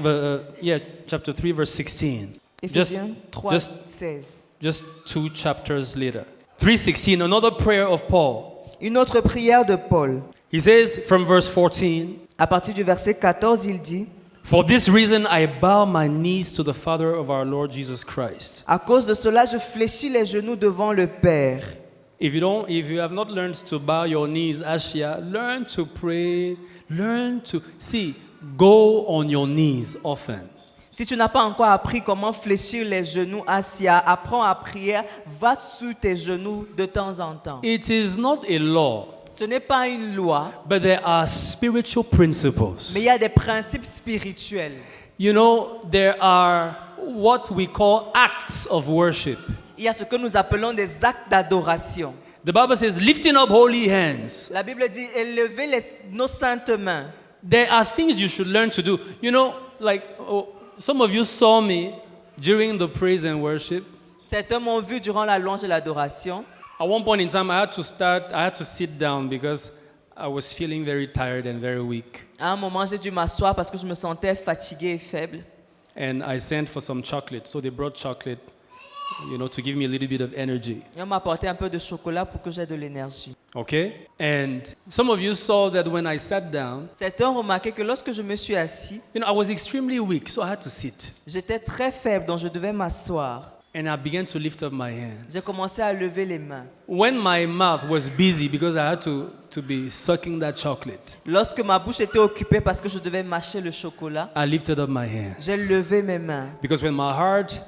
chapter 3 verse 16. Éphésiens 3, just 16. just 2 chapters later. 3:16, another prayer of Paul. Une autre prière de Paul. He says from verse 14, À partir du verset 14, il dit: "For this reason I bow my knees to the Father of our Lord Jesus Christ." À cause de cela, je fléchis les genoux devant le Père. If you have not learned to bow your knees, Ashia, learn to pray, go on your knees often. Si tu n'as pas encore appris comment fléchir les genoux, Asia, apprends à prier, va sur tes genoux de temps en temps. It is not a law, Ce n'est pas une loi, but there are spiritual principles. mais il y a des principes spirituels. You know, there are what we call acts of worship. Il y a ce que nous appelons des actes d'adoration. The Bible says, lifting up holy hands. La Bible dit élever nos saintes mains. There are things you should learn to do. You know, like some of you saw me during the praise and worship. Certains m'ont vu durant la louange et l'adoration. At one point in time, I had to sit down because I was feeling very tired and very weak. À un moment, j'ai dû m'asseoir parce que je me sentais fatigué et faible. And I sent for some chocolate. So they brought chocolate, to give me a little bit of energy. Et on m'a apporté un peu de chocolat pour que j'aie de l'énergie. Okay? And some of you saw that when I sat down, Certains ont remarqué que lorsque je me suis assis, I was extremely weak, so I had to sit. j'étais très faible, donc je devais m'asseoir. And I began to lift up my J'ai hands. commencé à lever les mains. When my mouth was busy because I had to be sucking that chocolate, Lorsque ma bouche était occupée parce que je devais mâcher le chocolat, I lifted up my hands. j'ai levé mes mains. Because when my heart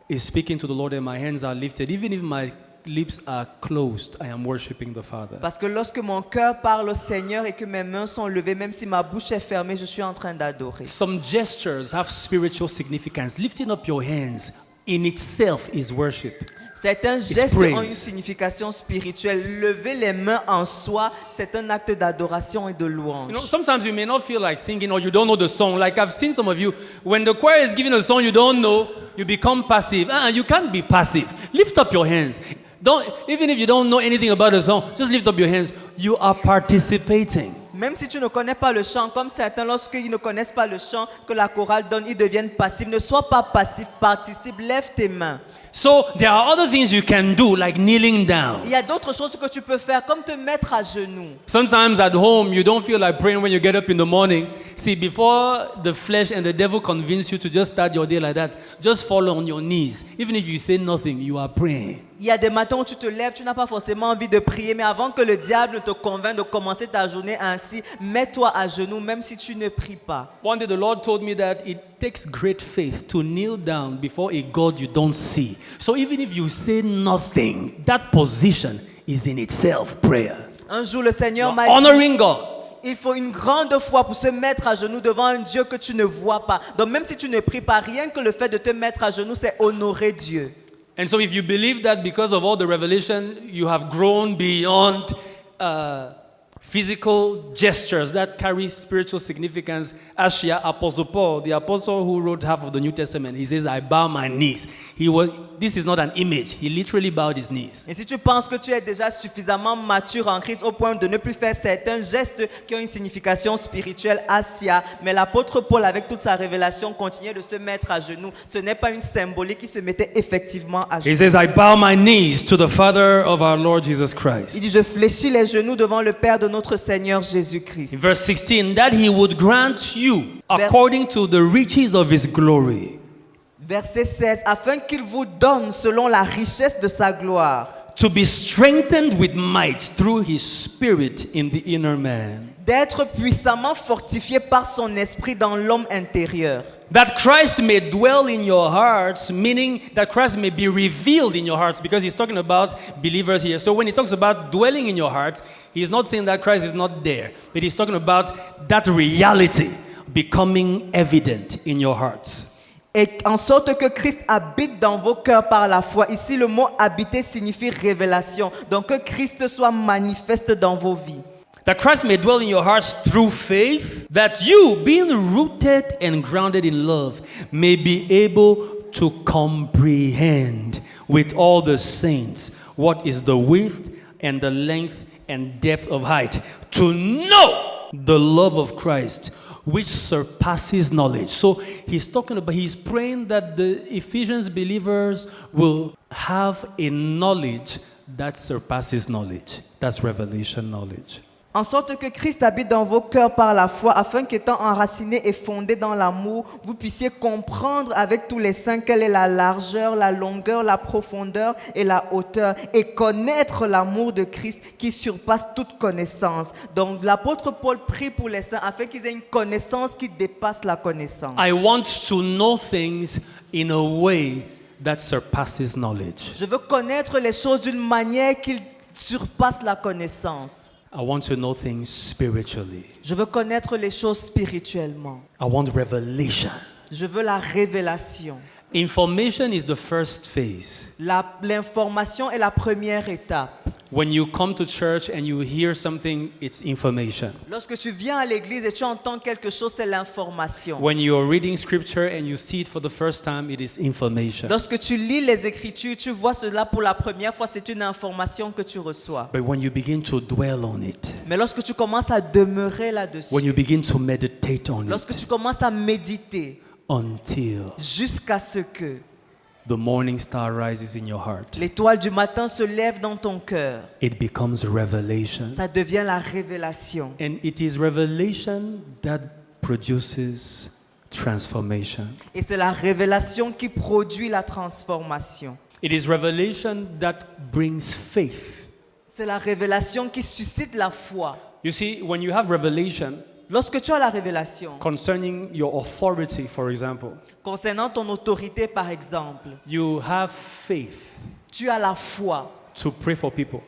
is speaking to the Lord and my hands are lifted, even if my lips are closed, I am worshiping the Father. Parce que lorsque mon cœur parle au Seigneur et que mes mains sont levées, même si ma bouche est fermée, je suis en train d'adorer. Some gestures have spiritual significance. Lifting up your hands in itself is worship. Certains gestes praise. ont une signification spirituelle. Lever les mains en soi, c'est un acte d'adoration et de louange. Sometimes you may not feel like singing or you don't know the song. Like I've seen some of you, when the choir is giving a song you don't know, you become passive. You can't be passive. Lift up your hands. Even if you don't know anything about the song, just lift up your hands. You are participating. Même si tu ne connais pas le chant, comme certains, lorsqu'ils ne connaissent pas le chant que la chorale donne, ils deviennent passifs. Ne sois pas passif, participe, lève tes mains. So there are other things you can do, like kneeling down. Il y a d'autres choses que tu peux faire, comme te mettre à genoux. Sometimes at home, you don't feel like praying when you get up in the morning. See, before the flesh and the devil convince you to just start your day like that, just fall on your knees. Even if you say nothing, you are praying. Il y a des matins où tu te lèves, tu n'as pas forcément envie de prier, mais avant que le diable ne te convainc de commencer ta journée ainsi, mets-toi à genoux, même si tu ne pries pas. One day the Lord told me that it takes great faith to kneel down before a God you don't see. So even if you say nothing, that position is in itself prayer. Un jour, le Seigneur m'a dit, Honoring God. il faut une grande foi pour se mettre à genoux devant un Dieu que tu ne vois pas. Donc même si tu ne pries pas, rien que le fait de te mettre à genoux, c'est honorer Dieu. And so if you believe that because of all the revelation, you have grown beyond physical gestures that carry spiritual significance. As Apostle Paul, the apostle who wrote half of the New Testament, he says, I bow my knees. This is not an image. He literally bowed his knees. Et si tu penses que tu es déjà suffisamment mature en Christ au point de ne plus faire certains gestes qui ont une signification spirituelle, Asia, mais l'apôtre Paul, avec toute sa révélation, continuait de se mettre à genoux. Ce n'est pas une symbolique, il se mettait effectivement à He genoux. says, I bow my knees to the Father of our Lord Jesus Il Christ. dit, je fléchis les genoux devant le Père de notre Seigneur Jésus-Christ. In verse 16, that he would grant you, according to the riches of his glory, Verset 16, afin qu'il vous donne selon la richesse de sa gloire, to be strengthened with might through his Spirit in the inner man. d'être puissamment fortifié par son esprit dans l'homme intérieur. That Christ may dwell in your hearts, meaning that Christ may be revealed in your hearts, because he's talking about believers here. So when he talks about dwelling in your heart, he's not saying that Christ is not there, but he's talking about that reality becoming evident in your hearts. Et en sorte que Christ habite dans vos cœurs par la foi. Ici, le mot habiter signifie révélation. Donc que Christ soit manifeste dans vos vies. That Christ may dwell in your hearts through faith, that you, being rooted and grounded in love, may be able to comprehend with all the saints what is the width and the length and depth of height, to know the love of Christ, which surpasses knowledge. So he's praying that the Ephesians believers will have a knowledge that surpasses knowledge. That's revelation knowledge. En sorte que Christ habite dans vos cœurs par la foi, afin qu'étant enracinés et fondés dans l'amour, vous puissiez comprendre avec tous les saints quelle est la largeur, la longueur, la profondeur et la hauteur, et connaître l'amour de Christ qui surpasse toute connaissance. Donc l'apôtre Paul prie pour les saints afin qu'ils aient une connaissance qui dépasse la connaissance. I want to know things in a way that surpasses knowledge. Je veux connaître les choses d'une manière qui surpasse la connaissance. I want to know things spiritually. Je veux connaître les choses spirituellement. I want revelation. Je veux la révélation. Information is the first phase. L'information est la première étape. When you come to church and you hear something, it's information. Lorsque tu viens à l'église et tu entends quelque chose, c'est l'information. When you're reading scripture and you see it for the first time, it is information. Lorsque tu lis les Écritures, tu vois cela pour la première fois, c'est une information que tu reçois. But when you begin to dwell on it, Mais lorsque tu commences à demeurer là-dessus, when you begin to meditate on lorsque it, tu commences à méditer, until jusqu'à ce que the morning star rises in your heart, l'étoile du matin se lève dans ton cœur, it becomes revelation. ça devient la révélation. And it is revelation that produces transformation. Et c'est la révélation qui produit la transformation. It is revelation that brings faith. C'est la révélation qui suscite la foi. You see, when you have revelation Lorsque tu as la révélation concerning your authority, for example, concernant ton autorité, par exemple, you have faith tu as la foi to pray for people.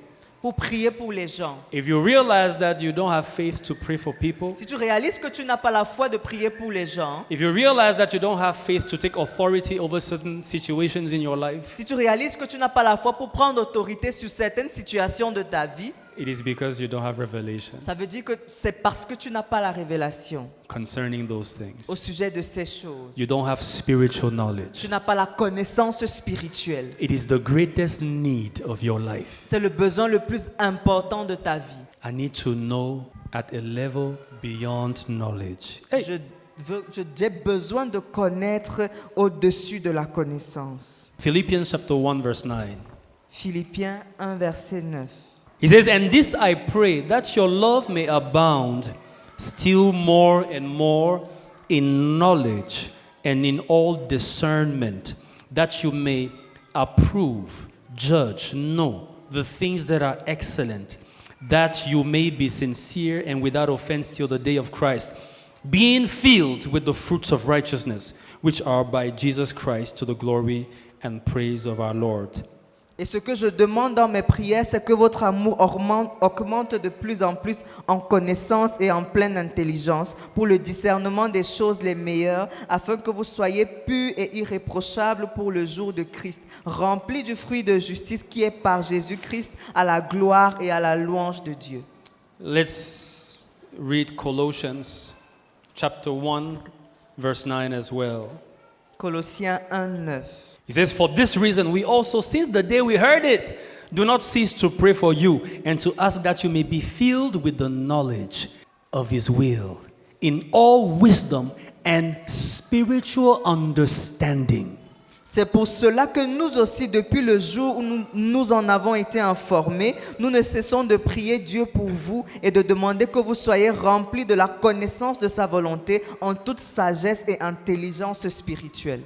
pour prier pour les gens. If you realize that you don't have faith to pray for people, Si tu réalises que tu n'as pas la foi de prier pour les gens, if you realize that you don't have faith to take authority over certain situations in your life, si tu réalises que tu n'as pas la foi pour prendre autorité sur certaines situations de ta vie, it is because you don't have revelation ça veut dire que c'est parce que tu n'as pas la révélation concerning those au things. sujet de ces choses. You don't have spiritual knowledge. Tu n'as pas la connaissance spirituelle. It is the greatest need of your life. C'est le besoin le plus important de ta vie. I need to know at a level beyond knowledge. Hey. J'ai besoin de connaître au-dessus de la connaissance. Philippians chapter 1 verse 9. Philippiens 1, verset 9. He says, and this I pray, that your love may abound still more and more in knowledge and in all discernment, that you may approve, judge, know the things that are excellent, that you may be sincere and without offense till the day of Christ, being filled with the fruits of righteousness, which are by Jesus Christ to the glory and praise of our Lord. Et ce que je demande dans mes prières, c'est que votre amour augmente de plus en plus en connaissance et en pleine intelligence pour le discernement des choses les meilleures, afin que vous soyez purs et irréprochables pour le jour de Christ, remplis du fruit de justice qui est par Jésus-Christ à la gloire et à la louange de Dieu. Let's read Colossians chapter 1, verse 9 as well. Colossiens 1:9. He says, "For this reason we also, since the day we heard it, do not cease to pray for you and to ask that you may be filled with the knowledge of his will, in all wisdom and spiritual understanding." C'est pour cela que nous aussi, depuis le jour où nous en avons été informés, nous ne cessons de prier Dieu pour vous et de demander que vous soyez remplis de la connaissance de sa volonté en toute sagesse et intelligence spirituelle.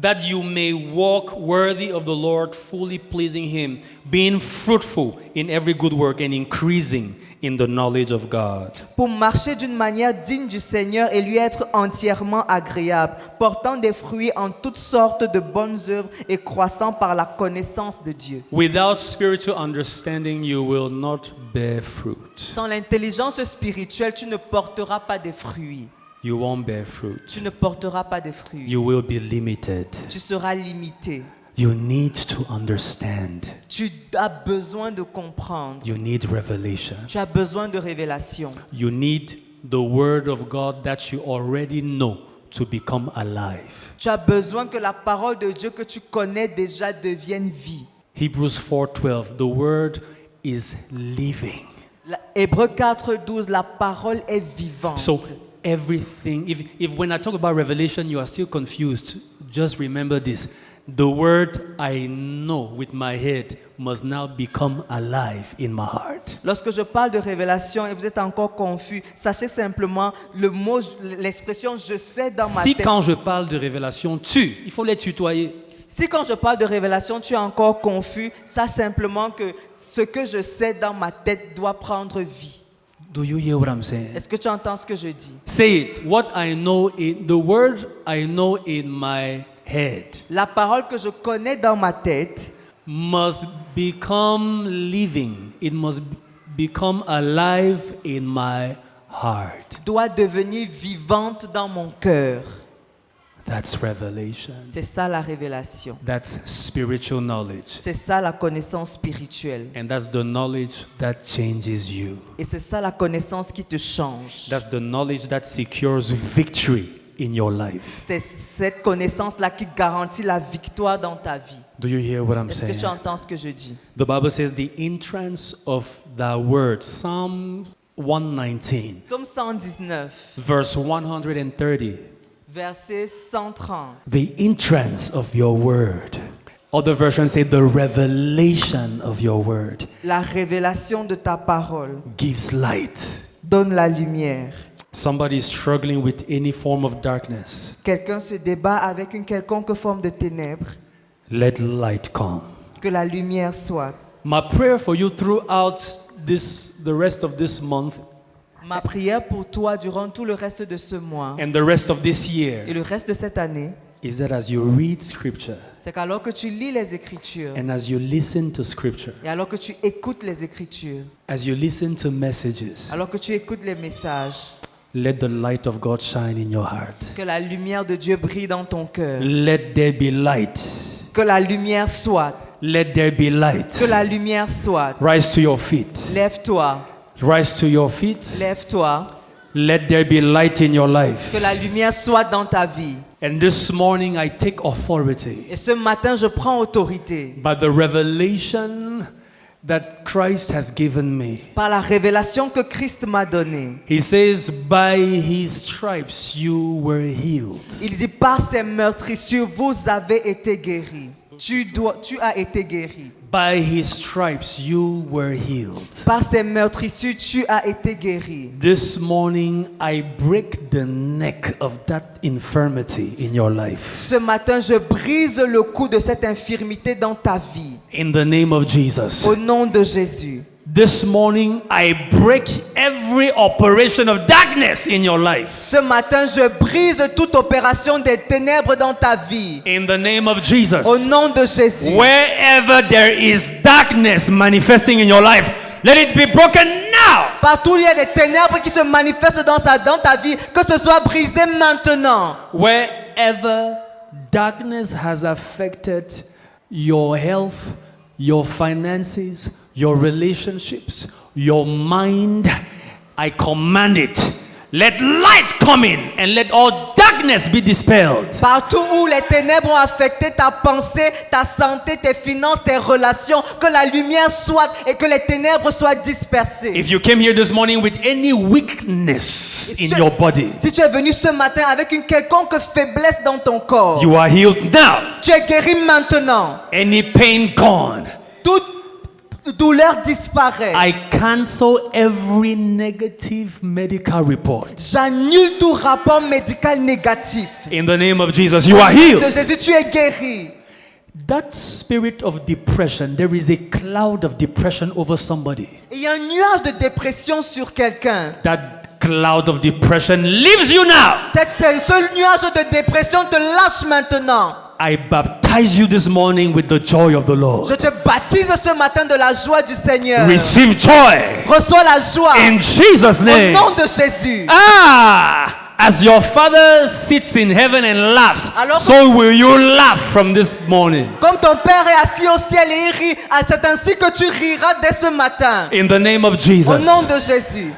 That you may walk worthy of the Lord, fully pleasing him, being fruitful in every good work and increasing in the knowledge of God. Pour marcher d'une manière digne du Seigneur et lui être entièrement agréable, portant des fruits en toutes sortes de bonnes œuvres et croissant par la connaissance de Dieu. Without spiritual understanding, you will not bear fruit. Sans l'intelligence spirituelle, tu ne porteras pas de fruits. You won't bear fruit. Tu ne porteras pas de fruits. You will be limited. Tu seras limité. You need to understand. Tu as besoin de comprendre. You need revelation. Tu as besoin de révélation. You need the word of God that you already know to become alive. Tu as besoin que la parole de Dieu que tu connais déjà devienne vie. Hebrews 4:12, the word is living. Hébreux 4:12, la parole est vivante. So everything, if when I talk about revelation you are still confused, just remember this. The word I know with my head must now become alive in my heart. Lorsque je parle de révélation et vous êtes encore confus, sachez simplement le mot, l'expression je sais dans ma Si tête. quand je parle de révélation, il faut les tutoyer. Si quand je parle de révélation, tu es encore confus, sache simplement que ce que je sais dans ma tête doit prendre vie. Do you hear what I'm saying? Est-ce que tu entends ce que je dis? Say it. What I know in the word I know in my head La parole que je connais dans ma tête must become living. It must become alive in my heart. doit devenir vivante dans mon cœur. That's revelation. C'est ça la révélation. That's spiritual knowledge. C'est ça la connaissance spirituelle. And that's the knowledge that changes you. Et c'est ça la connaissance qui te change. That's the knowledge that secures victory in your life. C'est cette connaissance-là qui garantit la victoire dans ta vie. Do you hear what I'm Est-ce que saying? tu entends ce que je dis? The Bible says the entrance of thy word, Psalm 119, Psaume 119, verse 130. verset 130. The entrance of your word. Other versions say the revelation of your word La révélation de ta parole gives light. donne la lumière. Somebody is struggling with any form of darkness. Quelqu'un se débat avec une quelconque forme de ténèbres. Let light come. Que la lumière soit. My prayer for you throughout the rest of this month Ma prière pour toi durant tout le reste de ce mois and the rest of this et year le reste de cette année, is that as you read scripture c'est qu'alors que tu lis les Écritures and as you listen to scripture, et alors que tu écoutes les Écritures, as you listen to messages, alors que tu écoutes les messages, let the light of God shine in your heart. que la lumière de Dieu brille dans ton cœur. Let there be light. Que la lumière soit. Let there be light. Que la lumière soit. Rise to your feet. Lève-toi. Rise to your feet. Lève-toi. Let there be light in your life. Que la lumière soit dans ta vie. And this morning I take authority Et ce matin, je prends autorité by the revelation that Christ has given me. par la révélation que Christ m'a donnée. He says, by his stripes you were healed. Il dit, par ses meurtrissures, vous avez été guéris. Tu as été guéri. By his stripes you were healed. Par ses meurtrissures, tu as été guéri. This morning I break the neck of that infirmity in your life. Ce matin, je brise le cou de cette infirmité dans ta vie. In the name of Jesus. Au nom de Jésus. This morning I break every operation of darkness in your life. Ce matin, je brise toute opération des ténèbres dans ta vie. In the name of Jesus. Au nom de Jésus. Wherever there is darkness manifesting in your life, let it be broken now. Partout où il y a des ténèbres qui se manifestent dans ta vie, que ce soit brisé maintenant. Wherever darkness has affected your health, your finances, your relationships, your mind, I command it. Let light come in and let all darkness be dispelled. Partout où les ténèbres ont affecté ta pensée, ta santé, tes finances, tes relations, que la lumière soit et que les ténèbres soient dispersées. If you came here this morning with any weakness in your body, Si tu es venu ce matin avec une quelconque faiblesse dans ton corps, you are healed now. tu es guéri maintenant. Any pain gone. Toute douleur disparaît. I cancel every negative medical report. J'annule tout rapport médical négatif. In the name of Jesus, you are De healed. Jésus, tu es guéri. That spirit of depression, there is a cloud of depression over somebody. Il y a un nuage de dépression sur quelqu'un. That cloud of depression leaves you now. Ce nuage de dépression te lâche maintenant. I baptize you this morning with the joy of the Lord. Je te baptise ce matin de la joie du Seigneur. Receive joy Reçois la joie in Jesus' au name. nom de Jésus. As your Father sits in heaven and laughs, Alors- so will you laugh from this morning. Comme ton Père est assis au ciel et il rit, c'est ainsi que tu riras dès ce matin. In the name of Au Jesus. nom de Jésus.